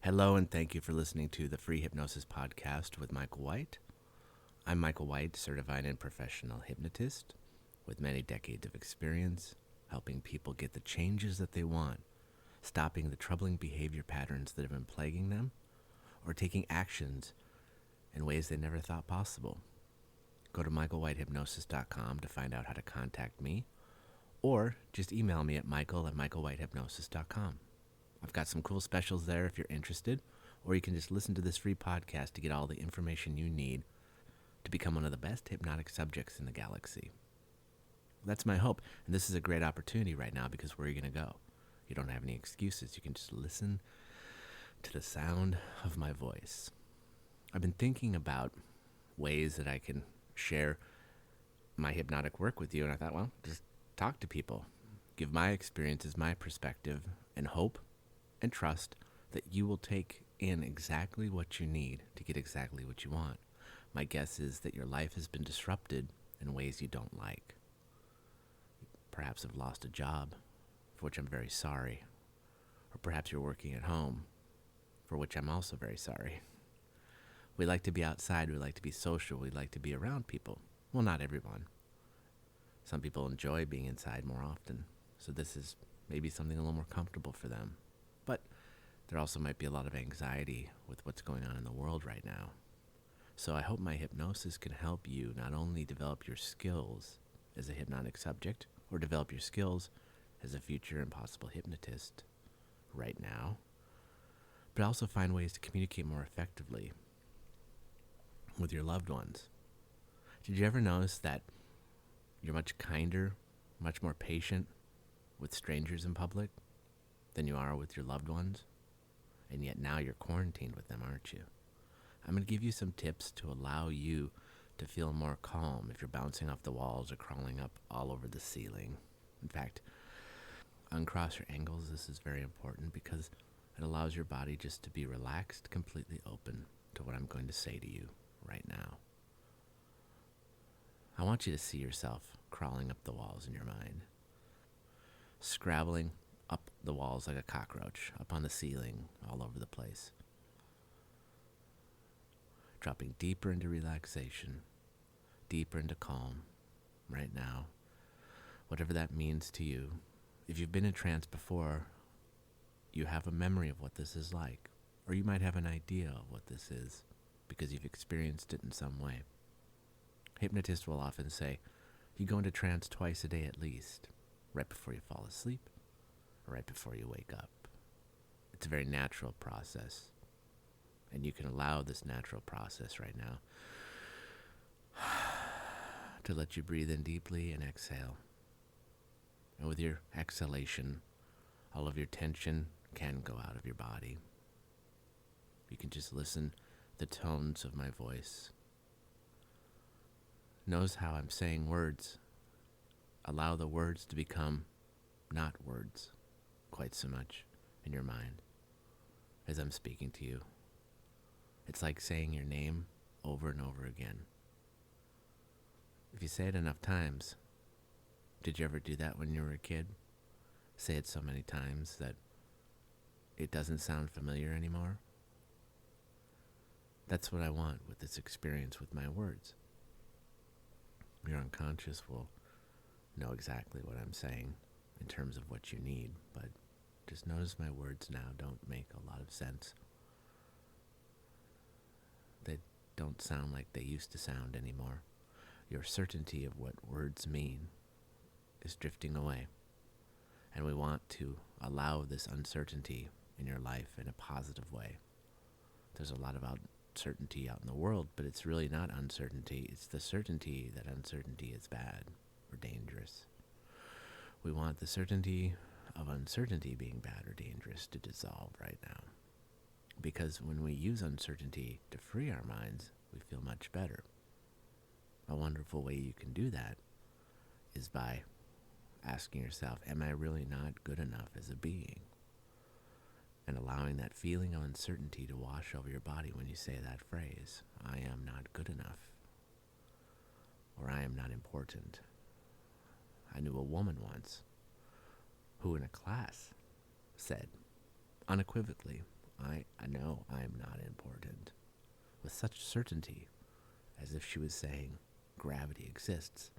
Hello, and thank you for listening to the Free Hypnosis Podcast with Michael White. I'm Michael White, certified and professional hypnotist with many decades of experience helping people get the changes that they want, stopping the troubling behavior patterns that have been plaguing them, or taking actions in ways they never thought possible. Go to michaelwhitehypnosis.com to find out how to contact me, or just email me at michael@michaelwhitehypnosis.com. I've got some cool specials there if you're interested, or you can just listen to this free podcast to get all the information you need to become one of the best hypnotic subjects in the galaxy. That's my hope, and this is a great opportunity right now because where are you going to go? You don't have any excuses. You can just listen to the sound of my voice. I've been thinking about ways that I can share my hypnotic work with you, and I thought, well, just talk to people, give my experiences, my perspective, and hope and trust that you will take in exactly what you need to get exactly what you want. My guess is that your life has been disrupted in ways you don't like. Perhaps have lost a job, for which I'm very sorry. Or perhaps you're working at home, for which I'm also very sorry. We like to be outside, we like to be social, we like to be around people. Well, not everyone. Some people enjoy being inside more often, so this is maybe something a little more comfortable for them. But there also might be a lot of anxiety with what's going on in the world right now. So I hope my hypnosis can help you not only develop your skills as a hypnotic subject, or develop your skills as a future and possible hypnotist right now, but also find ways to communicate more effectively with your loved ones. Did you ever notice that you're much kinder, much more patient with strangers in public than you are with your loved ones? And yet now you're quarantined with them, aren't you? I'm going to give you some tips to allow you to feel more calm if you're bouncing off the walls or crawling up all over the ceiling. In fact, uncross your ankles. This is very important because it allows your body just to be relaxed, completely open to what I'm going to say to you right now. I want you to see yourself crawling up the walls in your mind, scrabbling up the walls like a cockroach, up on the ceiling, all over the place. Dropping deeper into relaxation, deeper into calm right now, whatever that means to you. If you've been in trance before, you have a memory of what this is like, or you might have an idea of what this is because you've experienced it in some way. Hypnotists will often say, you go into trance twice a day at least, right before you fall asleep, or right before you wake up. It's a very natural process, and you can allow this natural process right now to let you breathe in deeply and exhale. And with your exhalation, all of your tension can go out of your body. You can just listen to the tones of my voice. Notice how I'm saying words. Allow the words to become not words quite so much in your mind as I'm speaking to you. It's like saying your name over and over again. If you say it enough times, did you ever do that when you were a kid? Say it so many times that it doesn't sound familiar anymore? That's what I want with this experience with my words. Your unconscious will know exactly what I'm saying in terms of what you need, but just notice my words now don't make a lot of sense. They don't sound like they used to sound anymore. Your certainty of what words mean is drifting away. And we want to allow this uncertainty in your life in a positive way. There's a lot of uncertainty out in the world, but it's really not uncertainty. It's the certainty that uncertainty is bad or dangerous. We want the certainty of uncertainty being bad or dangerous to dissolve right now. Because when we use uncertainty to free our minds, we feel much better. A wonderful way you can do that is by asking yourself, am I really not good enough as a being? And allowing that feeling of uncertainty to wash over your body when you say that phrase, I am not good enough, or I am not important. I knew a woman once who in a class said, unequivocally, I know I'm not important. With such certainty, as if she was saying, gravity exists.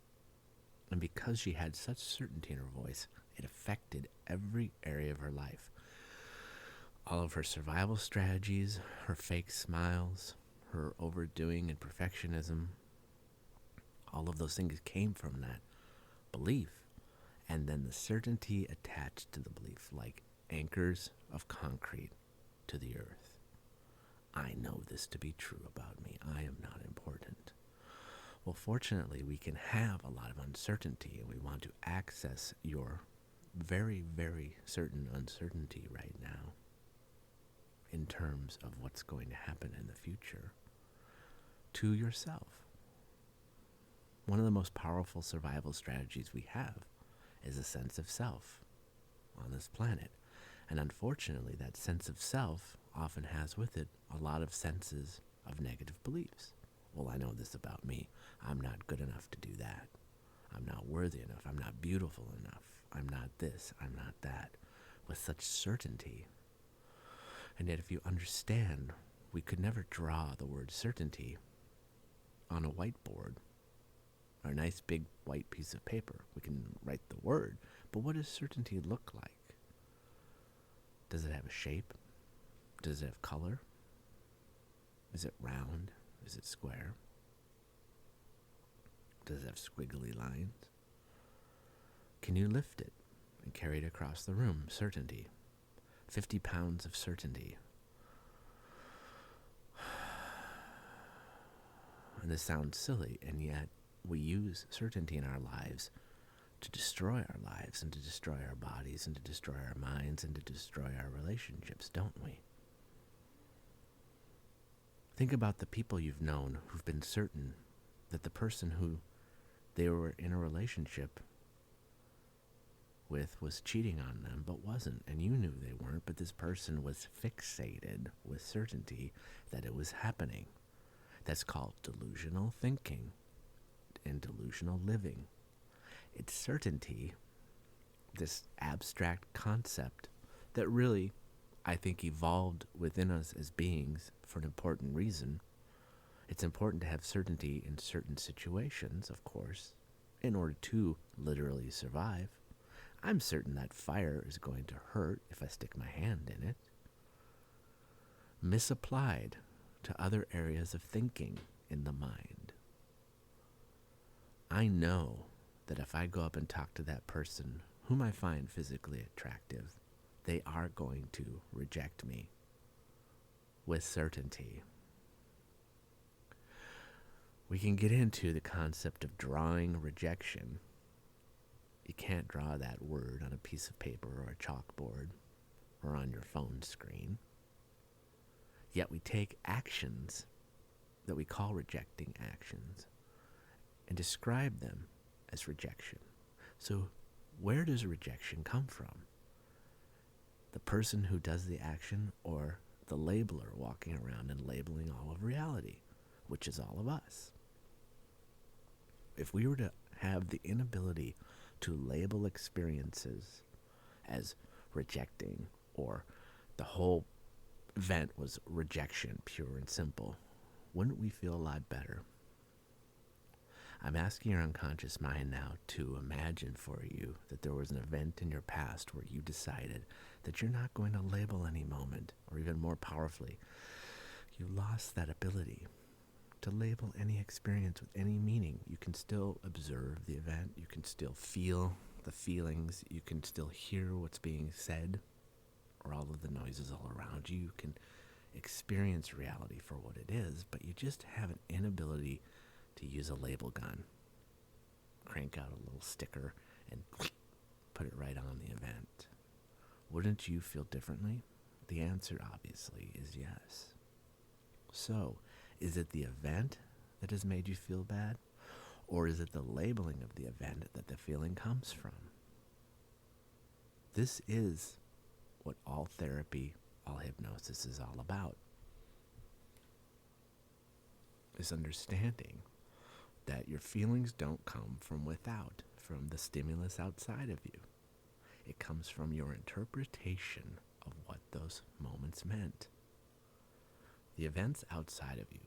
And because she had such certainty in her voice, it affected every area of her life. All of her survival strategies, her fake smiles, her overdoing and perfectionism, all of those things came from that belief. And then the certainty attached to the belief, like anchors of concrete to the earth. I know this to be true about me. I am not important. Well, fortunately, we can have a lot of uncertainty, and we want to access your very, very certain uncertainty right now in terms of what's going to happen in the future to yourself. One of the most powerful survival strategies we have is a sense of self on this planet. And unfortunately, that sense of self often has with it a lot of senses of negative beliefs. Well, I know this about me. I'm not good enough to do that. I'm not worthy enough. I'm not beautiful enough. I'm not this. I'm not that. With such certainty. And yet, if you understand, we could never draw the word certainty on a whiteboard or a nice big white piece of paper. We can write the word, but what does certainty look like? Does it have a shape? Does it have color? Is it round? Is it square? Does it have squiggly lines? Can you lift it and carry it across the room? Certainty. 50 pounds of certainty. And this sounds silly, and yet we use certainty in our lives to destroy our lives and to destroy our bodies and to destroy our minds and to destroy our relationships, don't we? Think about the people you've known who've been certain that the person who they were in a relationship with was cheating on them but wasn't, and you knew they weren't, but this person was fixated with certainty that it was happening. That's called delusional thinking and delusional living. It's certainty, this abstract concept that really, I think, evolved within us as beings for an important reason. It's important to have certainty in certain situations, of course, in order to literally survive. I'm certain that fire is going to hurt if I stick my hand in it. Misapplied to other areas of thinking in the mind. I know that if I go up and talk to that person whom I find physically attractive, they are going to reject me with certainty. We can get into the concept of drawing rejection. You can't draw that word on a piece of paper or a chalkboard or on your phone screen. Yet we take actions that we call rejecting actions and describe them as rejection. So where does rejection come from? The person who does the action or the labeler walking around and labeling all of reality, which is all of us? If we were to have the inability to label experiences as rejecting, or the whole event was rejection, pure and simple, wouldn't we feel a lot better? I'm asking your unconscious mind now to imagine for you that there was an event in your past where you decided that you're not going to label any moment, or even more powerfully, you lost that ability to label any experience with any meaning. You can still observe the event, you can still feel the feelings, you can still hear what's being said, or all of the noises all around you. You can experience reality for what it is, but you just have an inability to use a label gun. Crank out a little sticker and put it right on the event. Wouldn't you feel differently? The answer, obviously, is yes. So, is it the event that has made you feel bad? Or is it the labeling of the event that the feeling comes from? This is what all therapy, all hypnosis is all about. Is understanding that your feelings don't come from from the stimulus outside of you. It comes from your interpretation of what those moments meant. The events outside of you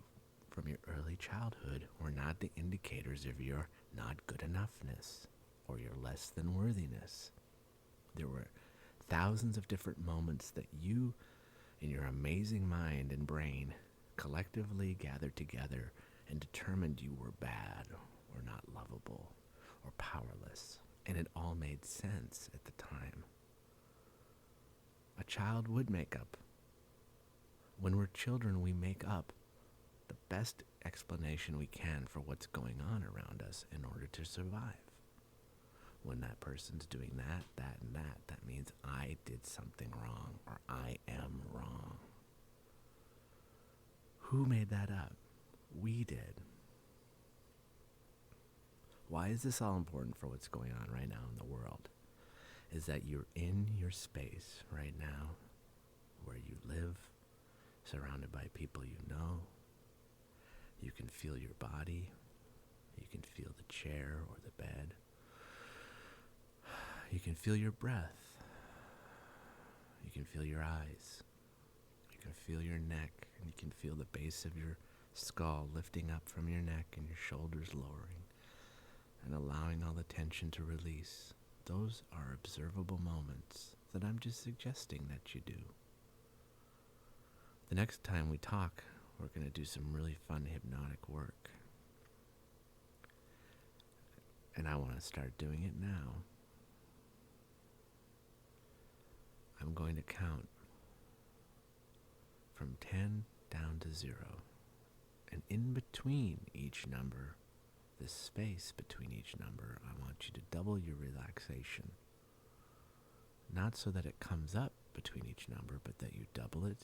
from your early childhood were not the indicators of your not good enoughness or your less than worthiness. There were thousands of different moments that you, in your amazing mind and brain, collectively gathered together and determined you were bad or not lovable or powerless, and it all made sense at the time. A child would make up. When we're children, we make up the best explanation we can for what's going on around us in order to survive. When that person's doing that, and that means I did something wrong or I am wrong. Who made that up? We did. Why is this all important for what's going on right now in the world? Is that you're in your space right now, where you live, surrounded by people you know. You can feel your body. You can feel the chair or the bed. You can feel your breath. You can feel your eyes. You can feel your neck, and you can feel the base of your skull lifting up from your neck and your shoulders lowering and allowing all the tension to release. Those are observable moments that I'm just suggesting that you do. The next time we talk, we're going to do some really fun hypnotic work. And I want to start doing it now. I'm going to count from 10 down to 0. And in between each number, the space between each number, I want you to double your relaxation. Not so that it comes up between each number, but that you double it,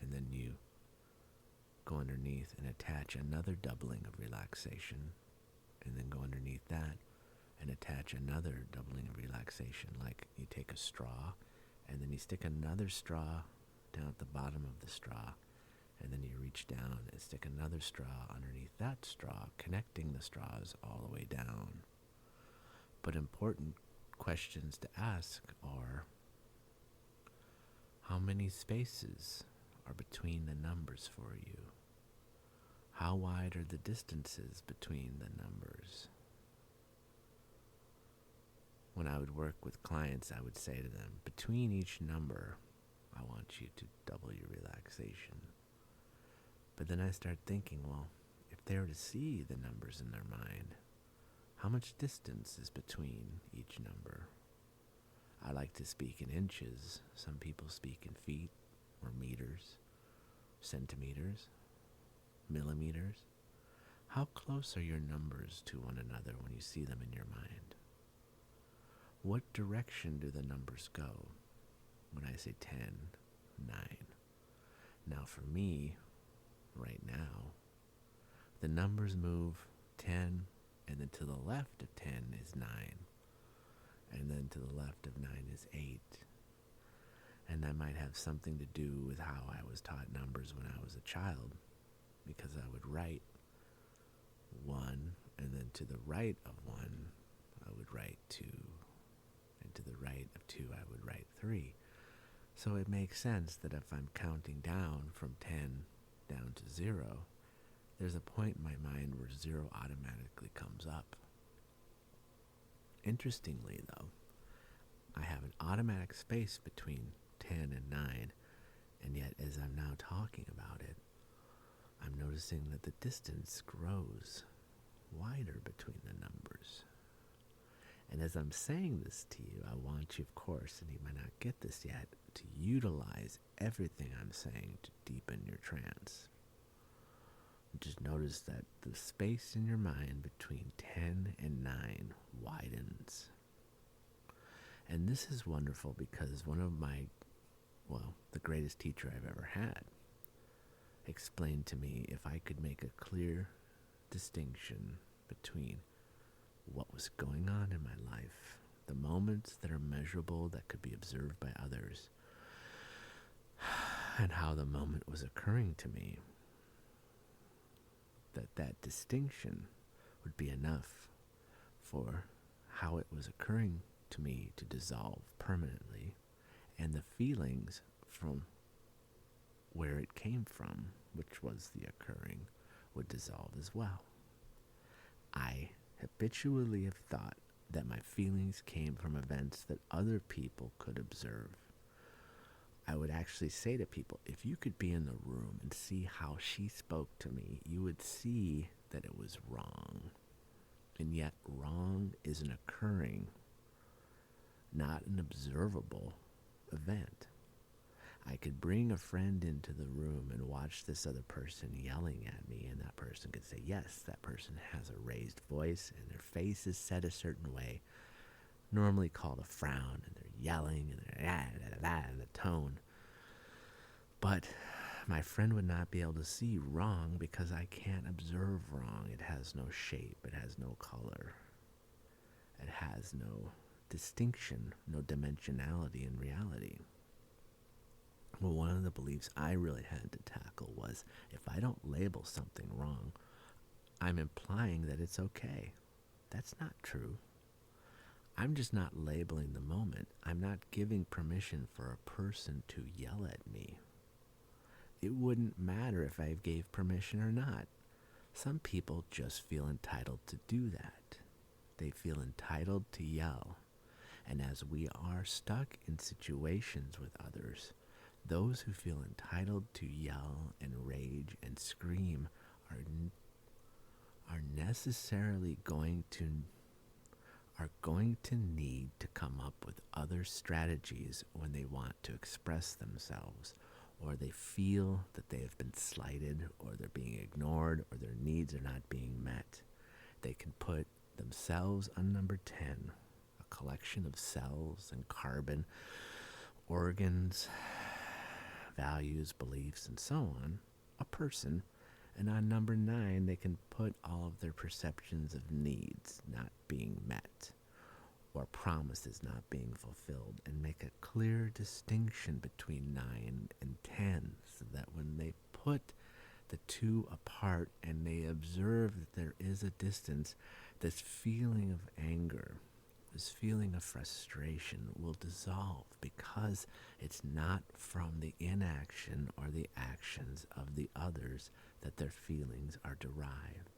and then you go underneath and attach another doubling of relaxation, and then go underneath that and attach another doubling of relaxation. Like you take a straw, and then you stick another straw down at the bottom of the straw, and then you reach down and stick another straw underneath that straw, connecting the straws all the way down. But important questions to ask are, how many spaces are between the numbers for you? How wide are the distances between the numbers? When I would work with clients, I would say to them, between each number, I want you to double your relaxation. But then I start thinking, well, if they were to see the numbers in their mind, how much distance is between each number? I like to speak in inches. Some people speak in feet or meters, centimeters, millimeters. How close are your numbers to one another when you see them in your mind? What direction do the numbers go when I say 10, 9? Now for me, right now, the numbers move 10, and then to the left of 10 is 9, and then to the left of 9 is 8. And that might have something to do with how I was taught numbers when I was a child, because I would write 1, and then to the right of 1, I would write 2, and to the right of 2, I would write 3. So it makes sense that if I'm counting down from 10 down to 0, there's a point in my mind where 0 automatically comes up. Interestingly, though, I have an automatic space between 10 and 9, and yet as I'm now talking about it, I'm noticing that the distance grows wider between the numbers. And as I'm saying this to you, I want you, of course, and you might not get this yet, to utilize everything I'm saying to deepen your trance. Just notice that the space in your mind between 10 and 9 widens. And this is wonderful because one of my, the greatest teacher I've ever had, explained to me if I could make a clear distinction between what was going on in my life, the moments that are measurable that could be observed by others, and how the moment was occurring to me, that distinction would be enough for how it was occurring to me to dissolve permanently, and the feelings from where it came from, which was the occurring, would dissolve as well. I habitually have thought that my feelings came from events that other people could observe. I would actually say to people, if you could be in the room and see how she spoke to me, you would see that it was wrong. And yet wrong is an occurring, not an observable event. I could bring a friend into the room and watch this other person yelling at me, and that person could say, yes, that person has a raised voice and their face is set a certain way, normally called a frown, and they're yelling and they're in the tone. But my friend would not be able to see wrong because I can't observe wrong. It has no shape, it has no color, it has no distinction, no dimensionality in reality. Well, one of the beliefs I really had to tackle was, if I don't label something wrong, I'm implying that it's okay. That's not true. I'm just not labeling the moment. I'm not giving permission for a person to yell at me. It wouldn't matter if I gave permission or not. Some people just feel entitled to do that. They feel entitled to yell. And as we are stuck in situations with others, those who feel entitled to yell and rage and scream are necessarily going to need to come up with other strategies when they want to express themselves, or they feel that they have been slighted, or they're being ignored, or their needs are not being met. They can put themselves on number 10, a collection of cells and carbon, organs, values, beliefs, and so on, a person, and on number 9 they can put all of their perceptions of needs not being met or promises not being fulfilled, and make a clear distinction between 9 and 10, so that when they put the two apart and they observe that there is a distance, this feeling of anger, this feeling of frustration will dissolve, because it's not from the inaction or the actions of the others that their feelings are derived.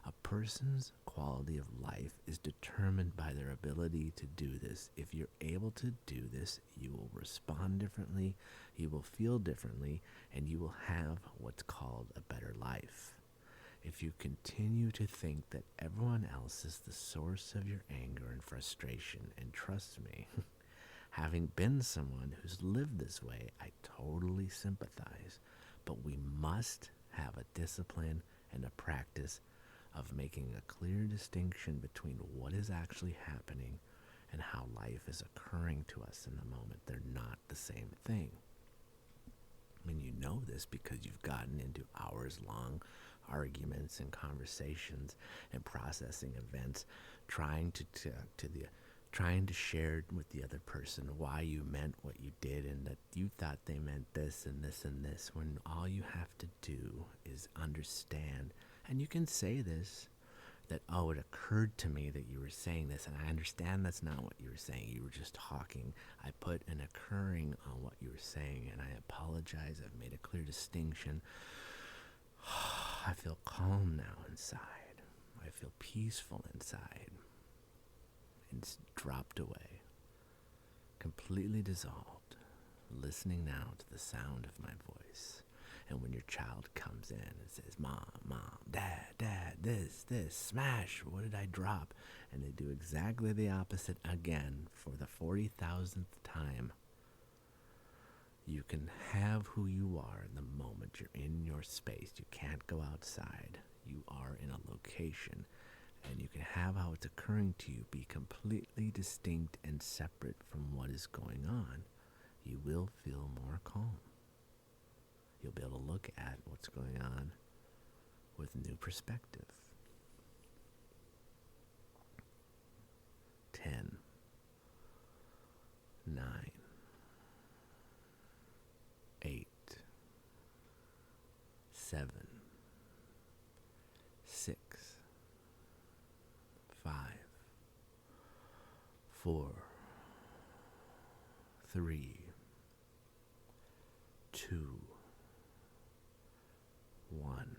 A person's quality of life is determined by their ability to do this. If you're able to do this, you will respond differently, you will feel differently, and you will have what's called a better life. If you continue to think that everyone else is the source of your anger and frustration, and trust me, having been someone who's lived this way, I totally sympathize. But we must have a discipline and a practice of making a clear distinction between what is actually happening and how life is occurring to us in the moment. They're not the same thing. And you know this because you've gotten into hours-long arguments and conversations and processing events, trying to share with the other person why you meant what you did, and that you thought they meant this and this and this, when all you have to do is understand. And you can say this, that, oh, it occurred to me that you were saying this, and I understand that's not what you were saying. You were just talking. I put an occurring on what you were saying, and I apologize. I've made a clear distinction. I feel calm now inside. I feel peaceful inside. It's dropped away, completely dissolved, listening now to the sound of my voice. And when your child comes in and says, Mom, Dad, this, smash, what did I drop? And they do exactly the opposite again for the 40,000th time. You can have who you are in the moment. You're in your space. You can't go outside. You are in a location. And you can have how it's occurring to you be completely distinct and separate from what is going on. You will feel more calm. You'll be able to look at what's going on with new perspective. 10, 9, 8, 7, 6, 5, 4, 3, 2, 1.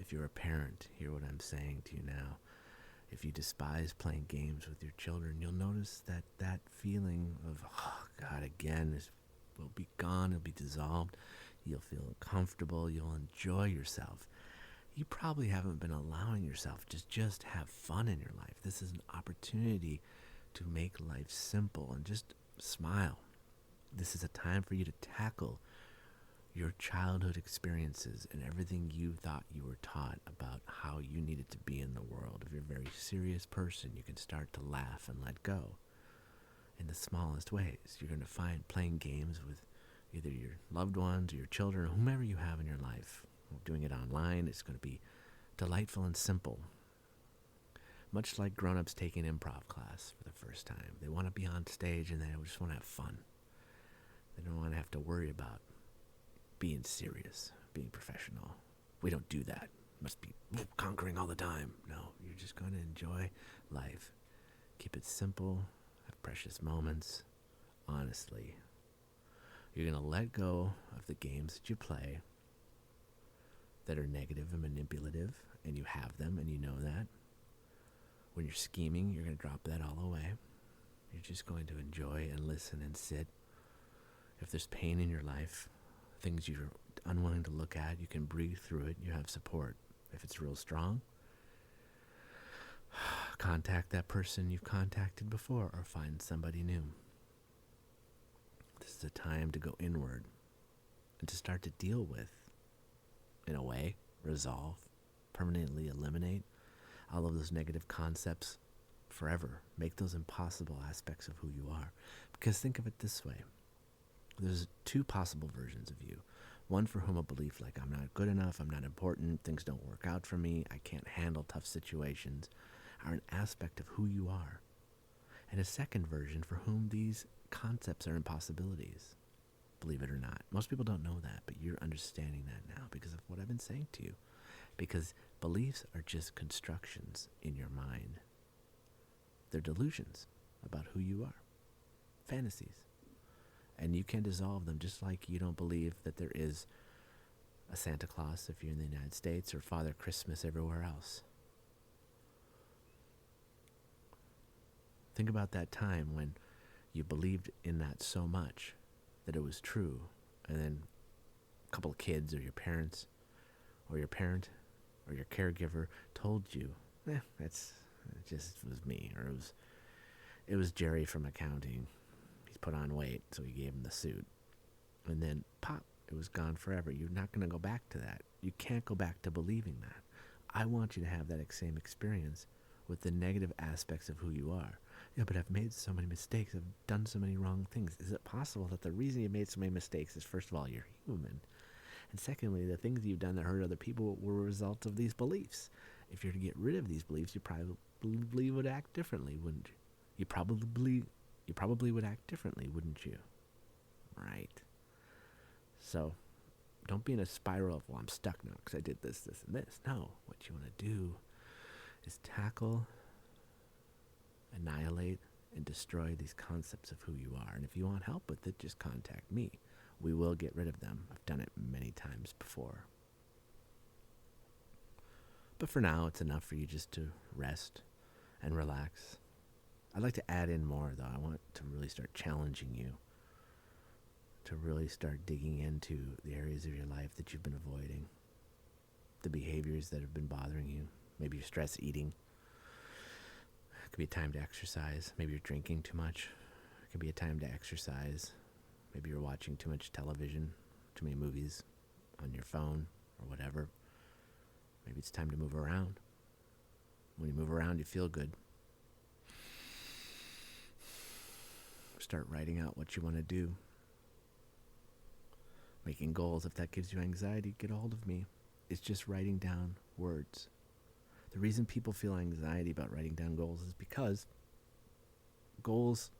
If you're a parent, hear what I'm saying to you now. If you despise playing games with your children, you'll notice that that feeling of, oh God, again, will be gone, it'll be dissolved. You'll feel comfortable, you'll enjoy yourself. You probably haven't been allowing yourself to just have fun in your life. This is an opportunity to make life simple and just smile. This is a time for you to tackle your childhood experiences and everything you thought you were taught about how you needed to be in the world. If you're a very serious person, you can start to laugh and let go in the smallest ways. You're going to find playing games with either your loved ones or your children or whomever you have in your life. Doing it online, it's going to be delightful and simple. Much like grown-ups taking improv class for the first time. They want to be on stage and they just want to have fun. They don't want to have to worry about being serious, being professional. We don't do that. Must be conquering all the time. No, you're just going to enjoy life. Keep it simple, have precious moments. Honestly, you're going to let go of the games that you play that are negative and manipulative, and you have them and you know that. When you're scheming, you're going to drop that all away. You're just going to enjoy and listen and sit. If there's pain in your life, things you're unwilling to look at, you can breathe through it. You have support. If it's real strong, contact that person you've contacted before or find somebody new. This is a time to go inward and to start to deal with, in a way, resolve, permanently eliminate all of those negative concepts forever. Make those impossible aspects of who you are. Because think of it this way. There's two possible versions of you. One for whom a belief like I'm not good enough, I'm not important, things don't work out for me, I can't handle tough situations, are an aspect of who you are. And a second version for whom these concepts are impossibilities. Believe it or not. Most people don't know that, but you're understanding that now because of what I've been saying to you. Because beliefs are just constructions in your mind. They're delusions about who you are. Fantasies. And you can dissolve them just like you don't believe that there is a Santa Claus if you're in the United States or Father Christmas everywhere else. Think about that time when you believed in that so much that it was true, and then a couple of kids or your parents or your parent or your caregiver told you, it just was me, or it was Jerry from accounting. He's put on weight, so he gave him the suit. And then, pop, it was gone forever. You're not going to go back to that. You can't go back to believing that. I want you to have that same experience with the negative aspects of who you are. Yeah, but I've made so many mistakes. I've done so many wrong things. Is it possible that the reason you made so many mistakes is, first of all, you're human, and secondly, the things you've done that hurt other people were a result of these beliefs? If you're to get rid of these beliefs, you probably would act differently, wouldn't you? You probably would act differently, wouldn't you? Right. So, don't be in a spiral of, well, I'm stuck now because I did this, this, and this. No, what you want to do is tackle, annihilate, and destroy these concepts of who you are. And if you want help with it, just contact me. We will get rid of them. I've done it many times before. But for now, it's enough for you just to rest and relax. I'd like to add in more, though. I want to really start challenging you, to really start digging into the areas of your life that you've been avoiding, the behaviors that have been bothering you. Maybe you're stress eating. It could be a time to exercise. Maybe you're drinking too much. It could be a time to exercise. Maybe you're watching too much television, too many movies on your phone or whatever. Maybe it's time to move around. When you move around, you feel good. Start writing out what you want to do. Making goals. If that gives you anxiety, get a hold of me. It's just writing down words. The reason people feel anxiety about writing down goals is because goals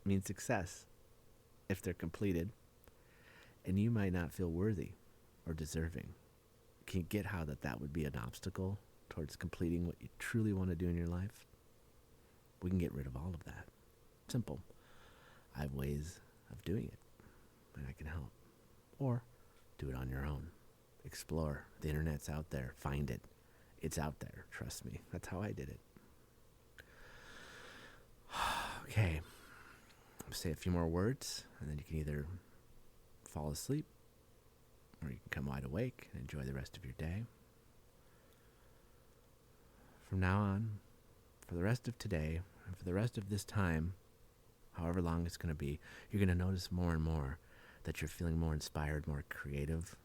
mean success if they're completed, and you might not feel worthy or deserving. Can you get how that would be an obstacle towards completing what you truly want to do in your life? We can get rid of all of that. Simple. I of ways of doing it, and I can help. Or do it on your own. Explore. The internet's out there. Find it. It's out there. Trust me. That's how I did it. Okay. I'll say a few more words, and then you can either fall asleep, or you can come wide awake and enjoy the rest of your day. From now on, for the rest of today, and for the rest of this time, however long it's going to be, you're going to notice more and more that you're feeling more inspired, more creative,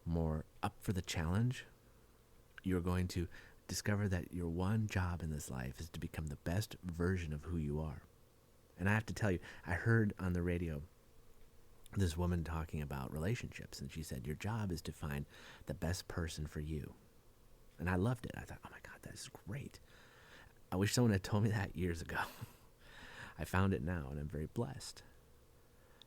more up for the challenge. You're going to discover that your one job in this life is to become the best version of who you are. And I have to tell you, I heard on the radio this woman talking about relationships, and she said, your job is to find the best person for you. And I loved it. I thought, oh my God, that's great. I wish someone had told me that years ago. I found it now, and I'm very blessed.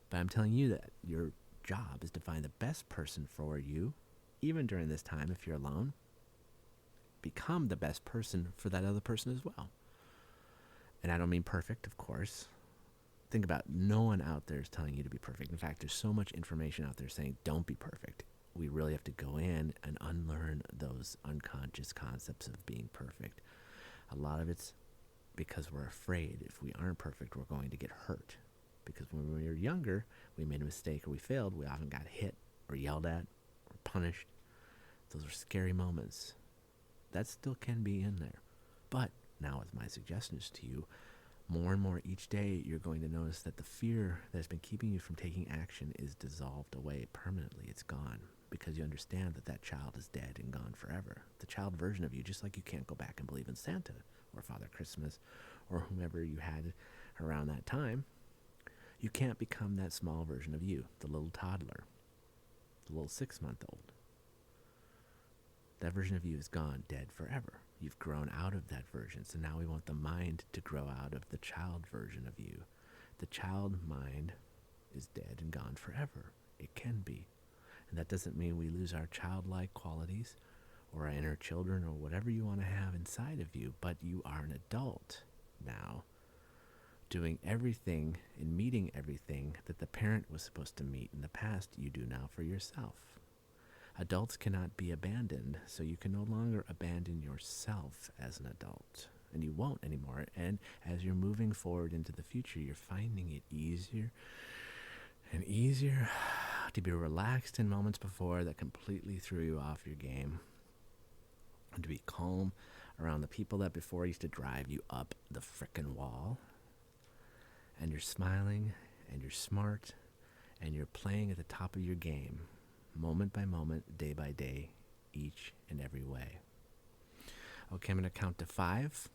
But I'm telling you that your job is to find the best person for you, even during this time if you're alone. Become the best person for that other person as well. And I don't mean perfect, of course. Think about it. No one out there is telling you to be perfect. In fact, there's so much information out there saying don't be perfect. We really have to go in and unlearn those unconscious concepts of being perfect. A lot of it's because we're afraid if we aren't perfect, we're going to get hurt. Because when we were younger, we made a mistake or we failed, we often got hit or yelled at or punished. Those are scary moments. That still can be in there. But now with my suggestions to you, more and more each day, you're going to notice that the fear that's been keeping you from taking action is dissolved away permanently. It's gone because you understand that that child is dead and gone forever. The child version of you, just like you can't go back and believe in Santa or Father Christmas or whomever you had around that time, you can't become that small version of you, the little toddler, the little 6-month-old. That version of you is gone, dead forever. You've grown out of that version. So now we want the mind to grow out of the child version of you. The child mind is dead and gone forever. It can be. And that doesn't mean we lose our childlike qualities or our inner children or whatever you want to have inside of you. But you are an adult now, doing everything and meeting everything that the parent was supposed to meet in the past. You do now for yourself. Adults cannot be abandoned, so you can no longer abandon yourself as an adult, and you won't anymore. And as you're moving forward into the future, you're finding it easier and easier to be relaxed in moments before that completely threw you off your game, and to be calm around the people that before used to drive you up the frickin' wall. And you're smiling, and you're smart, and you're playing at the top of your game. Moment by moment, day by day, each and every way. Okay, I'm going to count to 5.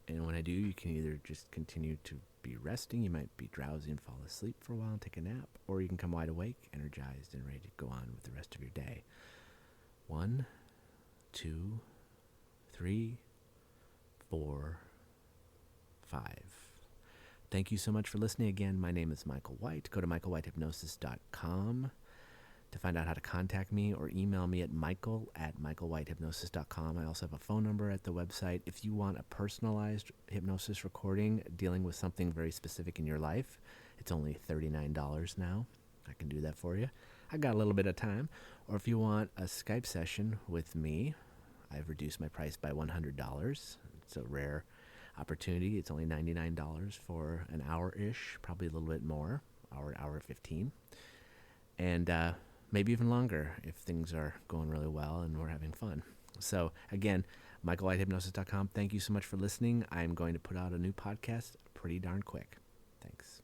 And when I do, you can either just continue to be resting. You might be drowsy and fall asleep for a while and take a nap. Or you can come wide awake, energized, and ready to go on with the rest of your day. 1, 2, 3, 4, 5. Thank you so much for listening again. My name is Michael White. Go to michaelwhitehypnosis.com to find out how to contact me, or email me at michael@michaelwhitehypnosis.com. I also have a phone number at the website. If you want a personalized hypnosis recording dealing with something very specific in your life, it's only $39 now. I can do that for you. I got a little bit of time. Or if you want a Skype session with me, I've reduced my price by $100. It's a rare opportunity. It's only $99 for an hour-ish, probably a little bit more, hour 15. And maybe even longer if things are going really well and we're having fun. So again, michaelwhitehypnosis.com. Thank you so much for listening. I'm going to put out a new podcast pretty darn quick. Thanks.